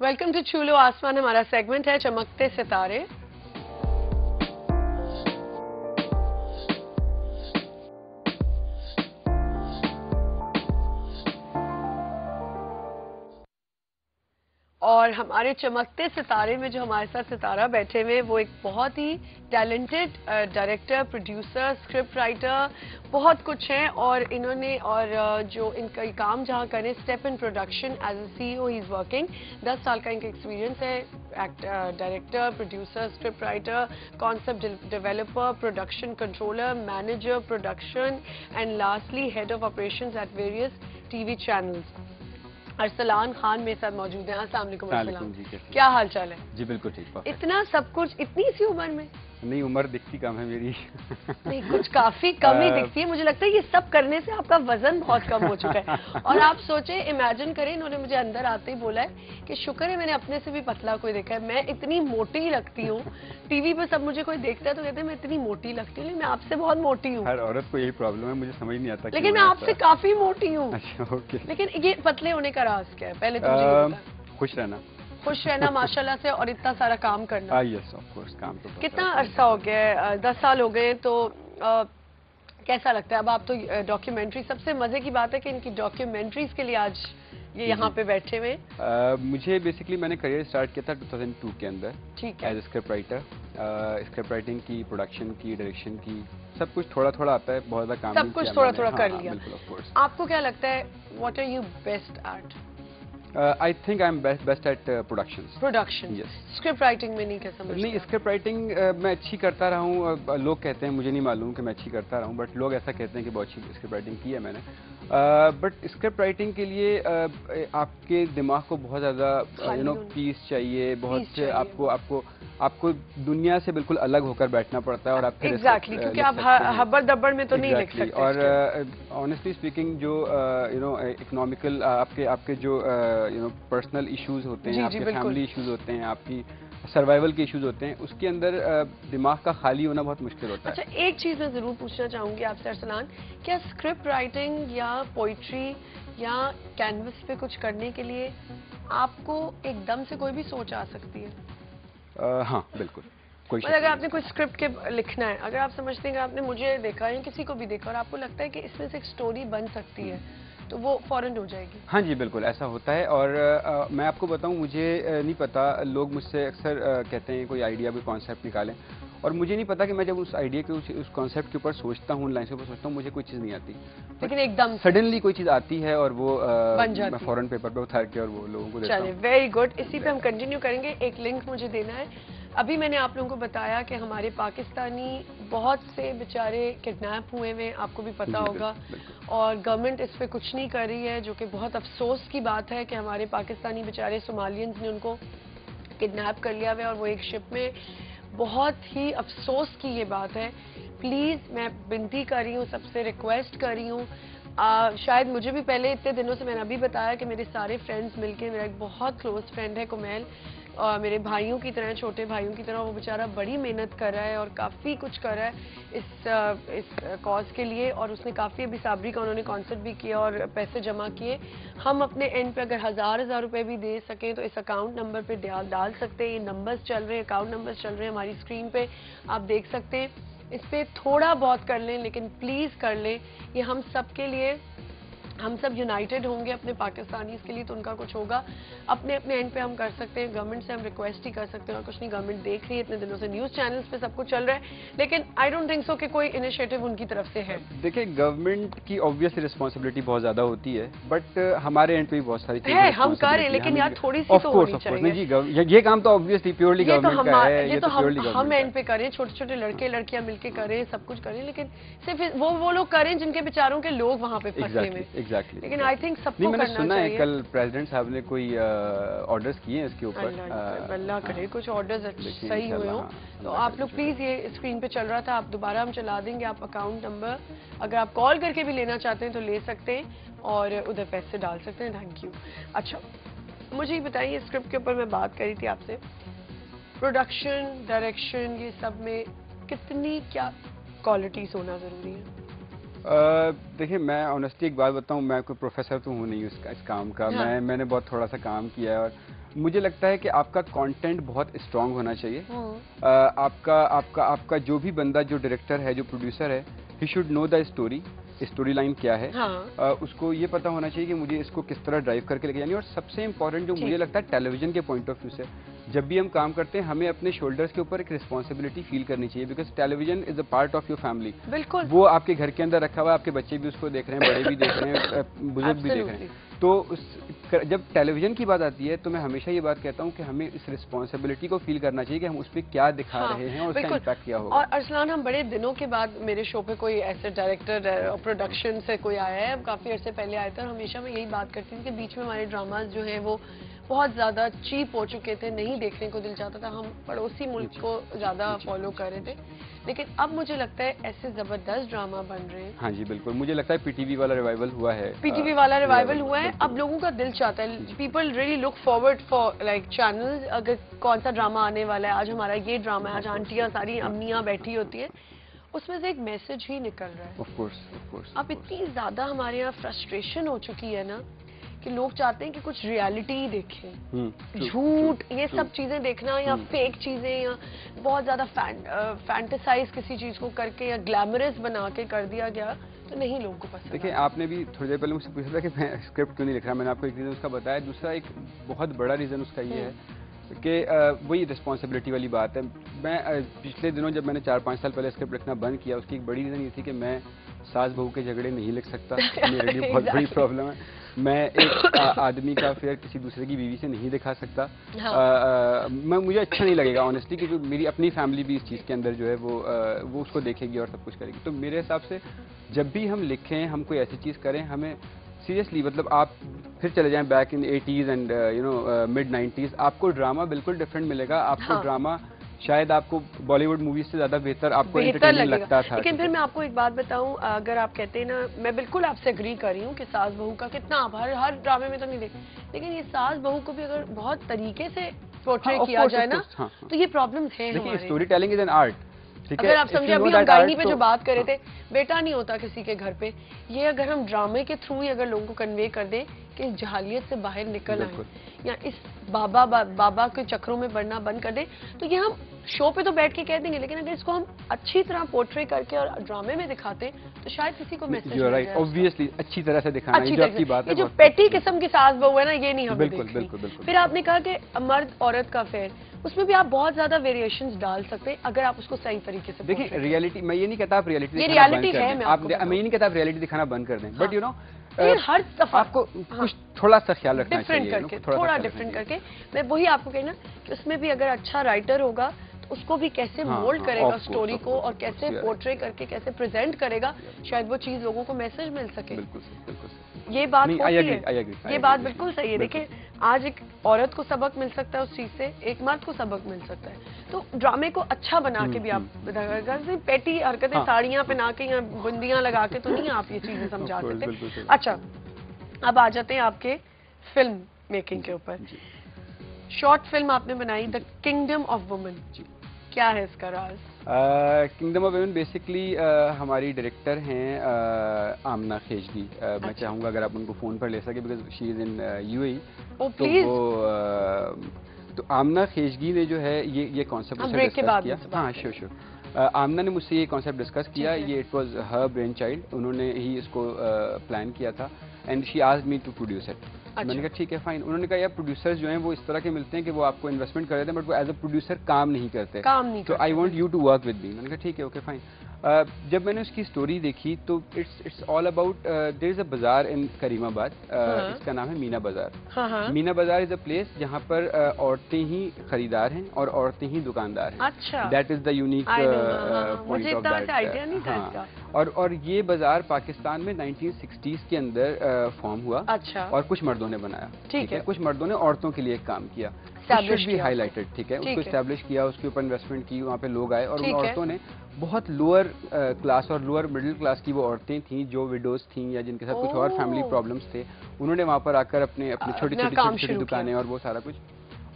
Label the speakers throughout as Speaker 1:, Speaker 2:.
Speaker 1: Welcome to छू लो आसमान। हमारा सेगमेंट है चमकते सितारे। और हमारे चमकते सितारे में जो हमारे साथ सितारा बैठे हुए वो एक बहुत ही talented director, producer, script writer, बहुत कुछ है। और इन्होंने जो इनका काम जहाँ करें, step in production as a CEO he is working. 10 साल का इनका एक्सपीरियंस है। Director, producer, script writer, concept developer, production controller, manager production and lastly head of operations at various TV channels. Arsalan Khan मेरे साथ मौजूद हैं। अस्सलाम वालेकुम अरसलान जी, क्या हाल चाल है?
Speaker 2: जी बिल्कुल ठीक।
Speaker 1: इतना सब कुछ इतनी सी उम्र में?
Speaker 2: नहीं, उम्र दिखती कम है मेरी।
Speaker 1: नहीं, कुछ काफी कम ही दिखती है। मुझे लगता है ये सब करने से आपका वजन बहुत कम हो चुका है। और आप सोचे, इमेजिन करें, इन्होंने मुझे अंदर आते ही बोला है कि शुक्र है मैंने अपने से भी पतला कोई देखा है। मैं इतनी मोटी ही लगती हूँ। टीवी पे सब मुझे कोई देखता है तो कहते हैं मैं इतनी मोटी लगती हूँ। मैं आपसे बहुत मोटी हूँ।
Speaker 2: हर औरत को यही प्रॉब्लम है, मुझे समझ नहीं आता।
Speaker 1: लेकिन मैं आपसे काफी मोटी हूँ।
Speaker 2: अच्छा, ओके।
Speaker 1: लेकिन ये पतले होने का राज क्या है? पहले तो मुझे
Speaker 2: खुश रहना।
Speaker 1: खुश रहना माशाल्लाह से, और इतना सारा काम करना।
Speaker 2: यस ऑफ कोर्स, काम तो
Speaker 1: कितना अरसा हो गया है? 10 साल हो गए। तो कैसा लगता है? अब आप तो डॉक्यूमेंट्री, सबसे मजे की बात है कि इनकी डॉक्यूमेंट्रीज के लिए आज ये यहाँ पे बैठे हुए।
Speaker 2: मुझे बेसिकली मैंने करियर स्टार्ट किया था 2002 के अंदर,
Speaker 1: ठीक है,
Speaker 2: as a script writer. Script writing की, प्रोडक्शन की, डायरेक्शन की, सब कुछ थोड़ा थोड़ा आता है, बहुत ज़्यादा काम
Speaker 1: सब कुछ थोड़ा थोड़ा कर लिया।
Speaker 2: बिल्कुल, ऑफ कोर्स।
Speaker 1: आपको क्या लगता है, what are you best at?
Speaker 2: I think I am best at production.
Speaker 1: Yes. Script writing में नहीं, क्या समझते?
Speaker 2: नहीं, स्क्रिप्ट राइटिंग मैं अच्छी करता रहा हूँ। लोग कहते हैं, मुझे नहीं मालूम कि मैं अच्छी करता रहा हूँ, बट लोग ऐसा कहते हैं कि बहुत अच्छी स्क्रिप्ट राइटिंग की है मैंने। बट स्क्रिप्ट राइटिंग के लिए आपके दिमाग को बहुत ज़्यादा पीस चाहिए, बहुत आपको दुनिया से बिल्कुल अलग होकर बैठना पड़ता है। और आप फिर
Speaker 1: एग्जैक्टली, क्योंकि आप हब्बड़ दब्बड़ में तो नहीं लिख सकते।
Speaker 2: और ऑनेस्टली स्पीकिंग, जो इकोनॉमिकल आपके जो पर्सनल इश्यूज होते हैं, आपके फैमिली इश्यूज होते हैं, आपकी सर्वाइवल के इश्यूज होते हैं, उसके अंदर दिमाग का खाली होना बहुत मुश्किल होता है।
Speaker 1: अच्छा, एक चीज़ मैं ज़रूर पूछना चाहूँगी आपसे अरसलान, क्या स्क्रिप्ट राइटिंग या पोइट्री या कैनवस पे कुछ करने के लिए आपको एकदम से कोई भी सोच आ सकती है?
Speaker 2: हाँ बिल्कुल। कोई
Speaker 1: मतलब अगर आपने कोई स्क्रिप्ट के लिखना है, अगर आप समझते हैं कि आपने मुझे देखा या किसी को भी देखा और आपको लगता है कि इसमें से एक स्टोरी बन सकती है, तो वो फौरन हो जाएगी? हाँ
Speaker 2: जी बिल्कुल, ऐसा होता है। और मैं आपको बताऊं, मुझे नहीं पता, लोग मुझसे अक्सर कहते हैं कोई आइडिया, कोई कॉन्सेप्ट निकालें, और मुझे नहीं पता कि मैं जब उस आइडिया के, उस कॉन्सेप्ट के ऊपर सोचता हूँ, लाइन के ऊपर सोचता हूँ, मुझे कोई चीज़ नहीं आती।
Speaker 1: लेकिन एकदम
Speaker 2: सडनली कोई चीज़ आती है और वो
Speaker 1: बन जाती
Speaker 2: मैं फौरन पेपर पे उतार के और वो लोगों को देता हूं।
Speaker 1: चलिए, वेरी गुड। इसी पे हम कंटिन्यू करेंगे। एक लिंक मुझे देना है। अभी मैंने आप लोगों को बताया कि हमारे पाकिस्तानी बहुत से बेचारे किडनैप हुए हुए, आपको भी पता होगा, और गवर्नमेंट इस पे कुछ नहीं कर रही है, जो कि बहुत अफसोस की बात है कि हमारे पाकिस्तानी बेचारे सोमालियंस ने उनको किडनैप कर लिया हुआ है और वो एक शिप में। बहुत ही अफसोस की ये बात है। प्लीज़ मैं विनती कर रही हूँ, सबसे रिक्वेस्ट कर रही हूँ, शायद मुझे भी पहले इतने दिनों से, मैंने अभी बताया कि मेरे सारे फ्रेंड्स मिलके, मेरा एक बहुत क्लोज फ्रेंड है कुमैल, और मेरे भाइयों की तरह, छोटे भाइयों की तरह, वो बेचारा बड़ी मेहनत कर रहा है और काफ़ी कुछ कर रहा है इस कॉज के लिए। और उसने काफ़ी, अभी साबरी का उन्होंने कॉन्सर्ट भी किया और पैसे जमा किए। हम अपने एंड पे अगर हज़ार रुपए भी दे सकें तो इस अकाउंट नंबर पे डाल सकते हैं। ये नंबर्स चल रहे हैं, अकाउंट नंबर्स चल रहे हैं हमारी स्क्रीन पे, आप देख सकते हैं। इस पर थोड़ा बहुत कर लें, लेकिन प्लीज़ कर लें। ये हम सब के लिए, हम सब यूनाइटेड होंगे अपने पाकिस्तानीज़ के लिए तो उनका कुछ होगा। अपने अपने एंड पे हम कर सकते हैं, गवर्नमेंट से हम रिक्वेस्ट ही कर सकते हैं और कुछ नहीं। गवर्नमेंट देख रही है, इतने दिनों से न्यूज़ चैनल्स पे सब कुछ चल रहा है, लेकिन आई डोंट थिंक सो कि कोई इनिशिएटिव उनकी तरफ से है।
Speaker 2: देखिए, गवर्नमेंट की ऑब्वियसली रिस्पॉन्सिबिलिटी बहुत ज़्यादा होती है, बट हमारे एंड पे भी बहुत सारी चीज़ें
Speaker 1: है, हम कर रहे हैं, लेकिन यार थोड़ी सी तो होनी चाहिए।
Speaker 2: जी, ये काम तो ऑब्वियसली प्योरली गवर्नमेंट का है।
Speaker 1: ये तो हम एंड पे करें, छोटे छोटे लड़के लड़कियां मिलके करें, सब कुछ करें, लेकिन सिर्फ वो लोग करें जिनके बेचारों के लोग वहाँ पे फंसे हुए।
Speaker 2: एग्जैक्टली।
Speaker 1: लेकिन आई थिंक सबको
Speaker 2: मैंने
Speaker 1: करना
Speaker 2: सुना है
Speaker 1: चाहिए।
Speaker 2: कल प्रेसिडेंट साहब ने कोई ऑर्डर्स किए हैं इसके ऊपर।
Speaker 1: अल्लाह करे कुछ ऑर्डर्स सही हुए हो। तो आप लोग प्लीज, ये स्क्रीन पे चल रहा था, आप दोबारा हम चला देंगे। आप अकाउंट नंबर अगर आप कॉल करके भी लेना चाहते हैं तो ले सकते हैं और उधर पैसे डाल सकते हैं। Thank you. अच्छा, मुझे ये बताइए, स्क्रिप्ट के ऊपर मैं बात करी थी आपसे, प्रोडक्शन, डायरेक्शन, ये सब में कितनी क्या क्वालिटीज होना जरूरी है?
Speaker 2: देखिए, मैं ऑनेस्टली एक बात बताऊं, मैं कोई प्रोफेसर तो हूँ नहीं इस काम का। मैंने बहुत थोड़ा सा काम किया है, और मुझे लगता है कि आपका कंटेंट बहुत स्ट्रांग होना चाहिए। आपका जो भी बंदा, जो डायरेक्टर है, जो प्रोड्यूसर है, he should know the story line क्या है।
Speaker 1: हाँ।
Speaker 2: उसको ये पता होना चाहिए कि मुझे इसको किस तरह ड्राइव करके लेके जानी है। और सबसे इंपॉर्टेंट जो मुझे लगता है टेलीविजन के पॉइंट ऑफ व्यू से, जब भी हम काम करते हैं हमें अपने शोल्डर्स के ऊपर एक रिस्पॉन्सिबिलिटी फील करनी चाहिए, because television is a part of your family.
Speaker 1: बिल्कुल।
Speaker 2: वो आपके घर के अंदर रखा हुआ है, आपके बच्चे भी उसको देख रहे हैं, बड़े भी देख रहे हैं, बुजुर्ग भी देख रहे हैं। तो जब टेलीविजन की बात आती है तो मैं हमेशा ये बात कहता हूँ कि हमें इस रिस्पॉन्सिबिलिटी को फील करना चाहिए कि हम उस पर क्या दिखा रहे हैं और उसका इम्पैक्ट क्या होगा।
Speaker 1: और अरसलान, हम बड़े दिनों के बाद मेरे शो पे कोई ऐसे डायरेक्टर और प्रोडक्शन से कोई आया है, काफी अर्से पहले आया था, और हमेशा मैं यही बात करती थी कि बीच में हमारे ड्रामाज जो हैं वो बहुत ज़्यादा चीप हो चुके थे, नहीं देखने को दिल चाहता था, हम पड़ोसी मुल्क को ज़्यादा फॉलो कर रहे थे। लेकिन अब मुझे लगता है ऐसे ज़बरदस्त ड्रामा बन रहे हैं।
Speaker 2: हाँ जी बिल्कुल, मुझे लगता है पीटीवी वाला रिवाइवल हुआ है।
Speaker 1: पीटीवी वाला रिवाइवल हुआ है, अब लोगों का दिल चाहता है, people really look forward for like channel, अगर कौन सा ड्रामा आने वाला है, आज हमारा ये ड्रामा है, आज आंटियाँ सारी अम्मियाँ बैठी होती हैं, उसमें से एक मैसेज ही निकल रहा है।
Speaker 2: Of course.
Speaker 1: अब इतनी ज़्यादा हमारे यहाँ फ्रस्ट्रेशन हो चुकी है ना कि लोग चाहते हैं कि कुछ रियलिटी ही देखें, झूठ ये सब चीजें देखना या फेक चीजें या बहुत ज्यादा फैंटेसाइज किसी चीज को करके या ग्लैमरस बना के कर दिया गया तो नहीं लोगों को पसंद।
Speaker 2: देखिए, आपने भी थोड़ी देर पहले मुझसे पूछा था कि मैं स्क्रिप्ट क्यों नहीं लिख रहा, मैंने आपको एक रीजन उसका बताया। दूसरा एक बहुत बड़ा रीजन उसका ये है कि वही रिस्पॉन्सिबिलिटी वाली बात है। मैं पिछले दिनों जब मैंने 4-5 साल पहले स्क्रिप्ट लिखना बंद किया, उसकी एक बड़ी रीज़न ये थी कि मैं सास बहू के झगड़े नहीं लिख सकता, मेरे लिए बहुत बड़ी प्रॉब्लम है। मैं एक आदमी का अफेयर किसी दूसरे की बीवी से नहीं दिखा सकता। मुझे अच्छा नहीं लगेगा ऑनेस्टली, क्योंकि मेरी अपनी फैमिली भी इस चीज़ के अंदर जो है वो उसको देखेगी और सब कुछ करेगी। तो मेरे हिसाब से जब भी हम लिखें, हम कोई ऐसी चीज़ करें, हमें सीरियसली, मतलब आप फिर चले जाएं back in 80s and mid 90s, आपको ड्रामा बिल्कुल डिफरेंट मिलेगा। आपको ड्रामा शायद आपको बॉलीवुड मूवीज से ज्यादा बेहतर आपको एंटरटेनिंग लगता था।
Speaker 1: लेकिन फिर मैं आपको एक बात बताऊं, अगर आप कहते हैं ना, मैं बिल्कुल आपसे एग्री कर रही हूँ कि सास बहू का कितना आप हर ड्रामे में तो नहीं देखते, लेकिन ये सास बहू को भी अगर बहुत तरीके से पोर्ट्रे किया जाए ना, तो ये प्रॉब्लम्स है हमारे।
Speaker 2: Story telling is an art.
Speaker 1: अगर आप समझे, अभी हम गायनी पे जो बात कर रहे थे, बेटा नहीं होता किसी के घर पे, ये अगर हम ड्रामे के थ्रू ही अगर लोगों को कन्वे कर दें कि इस जहालियत से बाहर निकल आए या इस बाबा के चक्रों में बढ़ना बंद कर दें, तो ये हम शो पे तो बैठ के कह देंगे, लेकिन अगर इसको हम अच्छी तरह पोर्ट्रे करके और ड्रामे में दिखाते तो शायद किसी को मैसेज मिल जाए।
Speaker 2: ऑब्वियसली अच्छी तरह से दिखाना है, जो आपकी बात है।
Speaker 1: ये जो पेटी किस्म की सास बहू है ना, ये नहीं हमें
Speaker 2: बिल्कुल बिल्कुल बिल्कुल।
Speaker 1: फिर आपने कहा कि मर्द औरत का अफेयर, उसमें भी आप बहुत ज्यादा वेरिएशंस डाल सकते हैं अगर आप उसको सही तरीके से।
Speaker 2: देखिए, रियलिटी, मैं ये नहीं कहता आप रियलिटी
Speaker 1: है, मैं
Speaker 2: ये नहीं कहता आप रियलिटी दिखाना बंद कर दें, बट यू नो
Speaker 1: हर दफा
Speaker 2: आपको कुछ थोड़ा सा ख्याल रखना चाहिए,
Speaker 1: थोड़ा डिफरेंट करके। मैं वही आपको कहना कि उसमें भी अगर अच्छा राइटर होगा तो उसको भी कैसे मोल्ड करेगा स्टोरी को और कैसे पोर्ट्रे करके कैसे प्रेजेंट करेगा, शायद वो चीज लोगों को मैसेज मिल सके।
Speaker 2: बिल्कुल
Speaker 1: ये बात होती है, ये बात बिल्कुल सही है। देखिए, आज एक औरत को सबक मिल सकता है उस चीज से, एक मर्द को सबक मिल सकता है। तो ड्रामे को अच्छा बना के भी आप पेटी हरकतें, साड़ियां पहना के या बुंदियां लगा के तो नहीं आप ये चीजें समझा सकते। अच्छा, अब आ जाते हैं आपके फिल्म मेकिंग के ऊपर। शॉर्ट फिल्म आपने बनाई द किंगडम ऑफ वुमेन, क्या है इसका राज?
Speaker 2: किंगडम ऑफ वुमेन बेसिकली हमारी डायरेक्टर हैं आमना खेजगी। मैं चाहूँगा अगर आप उनको फ़ोन पर ले सके, because she is in UAE। तो आमना खेजगी ने जो है ये कॉन्सेप्ट डिस्कस किया। हाँ, श्योर। आमना ने मुझसे ये कॉन्सेप्ट डिस्कस किया, ये it was her brain child, उन्होंने ही इसको प्लान किया था and she asked me to produce it. मैंने कहा ठीक है फाइन। उन्होंने कहा यार, प्रोड्यूसर्स जो हैं वो इस तरह के मिलते हैं कि वो आपको इन्वेस्टमेंट कर देते हैं, बट वो एज अ प्रोड्यूसर काम नहीं करते, तो I want you to work with me. मैंने कहा ठीक है, ओके फाइन। जब मैंने उसकी स्टोरी देखी तो it's all about, there is a bazaar in Karimabad, इसका नाम है मीना बाजार। मीना बाजार इज अ प्लेस जहाँ पर औरतें ही खरीदार हैं और औरतें ही दुकानदार हैं।
Speaker 1: अच्छा,
Speaker 2: that is the unique point of that. और ये बाजार पाकिस्तान में 1960s के अंदर फॉर्म हुआ।
Speaker 1: अच्छा।
Speaker 2: और कुछ मर्दों ने बनाया, ठीक है, कुछ मर्दों ने औरतों के लिए काम किया, भी हाईलाइटेड, ठीक है, उसको एस्टैब्लिश किया, उसके ऊपर इन्वेस्टमेंट की, वहाँ पे लोग आए और उन औरतों ने, बहुत लोअर क्लास और लोअर मिडिल क्लास की वो औरतें थीं जो विडोज थीं या जिनके साथ कुछ और फैमिली प्रॉब्लम्स थे, उन्होंने वहाँ पर आकर अपने छोटी छोटी दुकानें और वो सारा कुछ।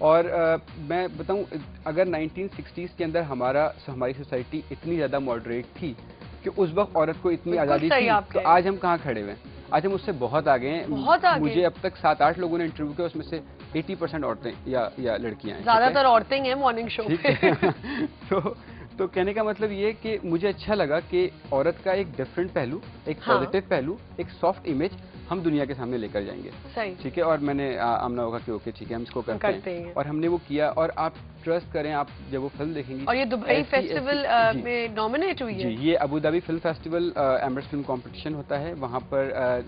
Speaker 2: और मैं बताऊँ, अगर 1960s के अंदर हमारी सोसाइटी इतनी ज़्यादा मॉडरेट थी कि उस वक्त औरत को इतनी आज़ादी थी, तो आज हम कहाँ खड़े हुए हैं? आज हम उससे बहुत आगे हैं। मुझे अब तक 7-8 लोगों ने इंटरव्यू किया, उसमें से 80% औरतें या लड़कियां हैं।
Speaker 1: ज्यादातर औरतें हैं मॉर्निंग शो
Speaker 2: पे। तो कहने का मतलब ये कि मुझे अच्छा लगा कि औरत का एक डिफरेंट पहलू, एक पॉजिटिव पहलू, एक सॉफ्ट इमेज हम दुनिया के सामने लेकर जाएंगे।
Speaker 1: सही।
Speaker 2: ठीक है, और मैंने आमना होगा कि ओके ठीक है हम इसको करते हैं और हमने वो किया। और आप ट्रस्ट करें, आप जब वो फिल्म देखेंगी।
Speaker 1: और ये दुबई फेस्टिवल में नॉमिनेट हुई है।
Speaker 2: जी, ये Abu Dhabi film festival Emirates film competition होता है, वहाँ पर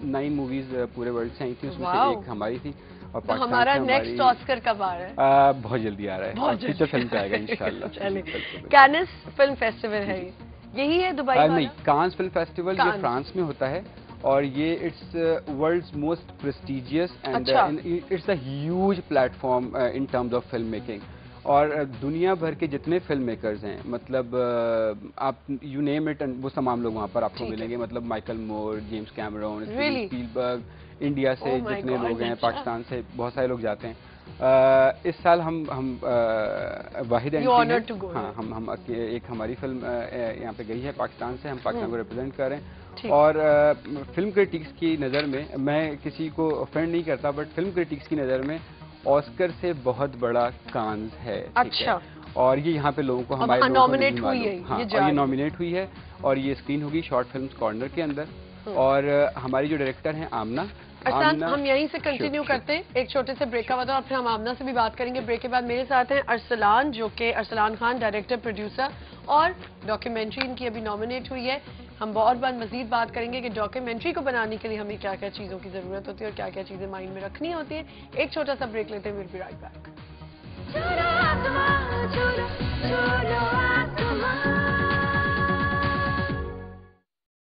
Speaker 2: 9 मूवीज पूरे वर्ल्ड से आई थी, उसमें से एक हमारी थी। और
Speaker 1: तो हमारा नेक्स्ट ऑस्कर कब आ रहा है?
Speaker 2: बहुत जल्दी आ रहा है, फीचर फिल्म पे आएगा इंशाल्लाह।
Speaker 1: कैनिस फिल्म फेस्टिवल है यही है दुबई वाला?
Speaker 2: नहीं, कांस फिल्म फेस्टिवल ये फ्रांस में होता है और ये it's world's most prestigious and it's a huge platform in terms of film making. और दुनिया भर के जितने फिल्म मेकर्स हैं, मतलब आप यू नेम इट, वो तमाम लोग वहाँ पर आपको मिलेंगे। मतलब माइकल मोर, जेम्स कैमरॉन, स्पीलबर्ग, इंडिया से जितने लोग हैं, पाकिस्तान से बहुत सारे लोग जाते हैं। इस साल हम वाहिद एंट्री हैं। हाँ, हम एक हमारी फिल्म यहाँ पे गई है पाकिस्तान से, हम पाकिस्तान को रिप्रेजेंट कर रहे हैं। और फिल्म क्रिटिक्स की नज़र में, मैं किसी को ऑफेंड नहीं करता, बट फिल्म क्रिटिक्स की नज़र में ऑस्कर से बहुत बड़ा कांस है।
Speaker 1: अच्छा।
Speaker 2: और ये यहाँ पे लोगों को हमारे लोगों को
Speaker 1: नॉमिनेट हुई है।
Speaker 2: हाँ, और ये नॉमिनेट हुई है और ये स्क्रीन होगी शॉर्ट फिल्म्स कॉर्नर के अंदर। और हमारी जो डायरेक्टर हैं आमना,
Speaker 1: हम यहीं से कंटिन्यू करते हैं, एक छोटे से ब्रेक का बाद और फिर हम आमना से भी बात करेंगे। ब्रेक के बाद मेरे साथ हैं अरसलान, जो कि अरसलान खान, डायरेक्टर प्रोड्यूसर, और डॉक्यूमेंट्री इनकी अभी नॉमिनेट हुई है। हम बहुत बार मजीद बात करेंगे कि डॉक्यूमेंट्री को बनाने के लिए हमें क्या क्या चीज़ों की ज़रूरत होती है और क्या क्या चीज़ें माइंड में रखनी होती है। एक छोटा सा ब्रेक लेते हैं, विल बी राइट बैक।